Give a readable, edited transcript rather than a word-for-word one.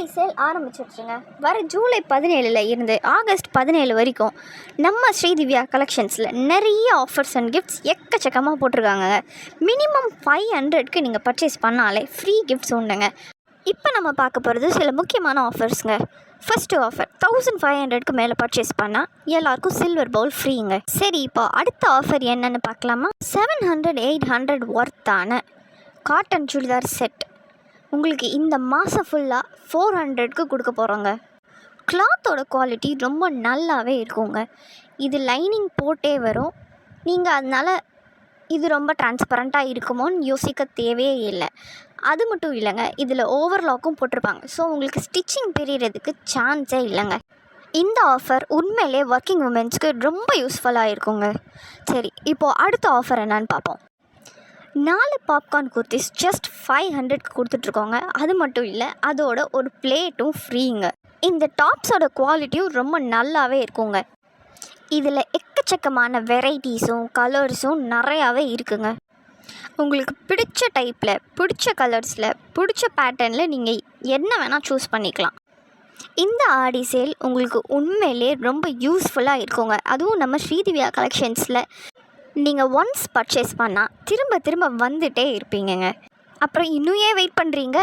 ஆடி sale ஆரம்பிச்சிருச்சுங்க. வர ஜூலை 17 இருந்து August 17 வரைக்கும் நம்ம ஸ்ரீதிவ்யா கலெக்ஷன்ஸில் நிறைய ஆஃபர்ஸ் அண்ட் கிஃப்ட்ஸ் எக்கச்சக்கமாக போட்டிருக்காங்க. மினிமம் 500க்கு நீங்கள் பர்ச்சேஸ் பண்ணாலே ஃப்ரீ கிஃப்ட்ஸ் உண்டுங்க. இப்போ நம்ம பார்க்க போகிறது சில முக்கியமான ஆஃபர்ஸுங்க. ஃபஸ்ட்டு ஆஃபர் 1500க்கு மேலே பர்ச்சேஸ் பண்ணால் எல்லாருக்கும் சில்வர் பவுல் ஃப்ரீங்க. சரி, இப்போ அடுத்த ஆஃபர் என்னென்னு பார்க்கலாமா? 700-800 ஒர்த்தான காட்டன் சுடிதார் செட் உங்களுக்கு இந்த மாதம் ஃபுல்லாக 400க்கு கொடுக்க போகிறோங்க. கிளாத்தோட குவாலிட்டி ரொம்ப நல்லாவே இருக்குங்க. இது லைனிங் போட்டே வரும். நீங்கள் அதனால் இது ரொம்ப டிரான்ஸ்பரண்ட்டாக இருக்குமோன்னு யோசிக்க தேவையே இல்லை. அது மட்டும் இல்லைங்க, இதில் ஓவர்லாக்கும் போட்டிருப்பாங்க. ஸோ உங்களுக்கு ஸ்டிச்சிங் பிரியறதுக்கு சான்ஸே இல்லைங்க. இந்த ஆஃபர் உண்மையிலே ஒர்க்கிங் உமன்ஸ்க்கு ரொம்ப யூஸ்ஃபுல்லாக இருக்குங்க. சரி, இப்போது அடுத்த ஆஃபர் என்னன்னு பார்ப்போம். 4 பாப்கார்ன் குர்த்திஸ் ஜஸ்ட் 500க்கு கொடுத்துட்ருக்கோங்க. அது மட்டும் இல்லை, அதோட ஒரு பிளேட்டும் ஃப்ரீங்க. இந்த டாப்ஸோட குவாலிட்டியும் ரொம்ப நல்லாவே இருக்குங்க. இதில் எக்கச்சக்கமான வெரைட்டிஸும் கலர்ஸும் நிறையாவே இருக்குங்க. உங்களுக்கு பிடிச்ச டைப்பில், பிடிச்ச கலர்ஸில், பிடிச்ச பேட்டர்னில் நீங்கள் என்ன வேணால் சூஸ் பண்ணிக்கலாம். இந்த ஆடி சேல் உங்களுக்கு உண்மையிலே ரொம்ப யூஸ்ஃபுல்லாக இருக்குங்க. அதுவும் நம்ம ஸ்ரீதிவ்யா கலெக்ஷன்ஸில் நீங்கள் ஒன்ஸ் பர்ச்சேஸ் பண்ணால் திரும்ப திரும்ப வந்துகிட்டே இருப்பீங்கங்க. அப்புறம் இன்னும் ஏன் வெயிட் பண்ணுறீங்க?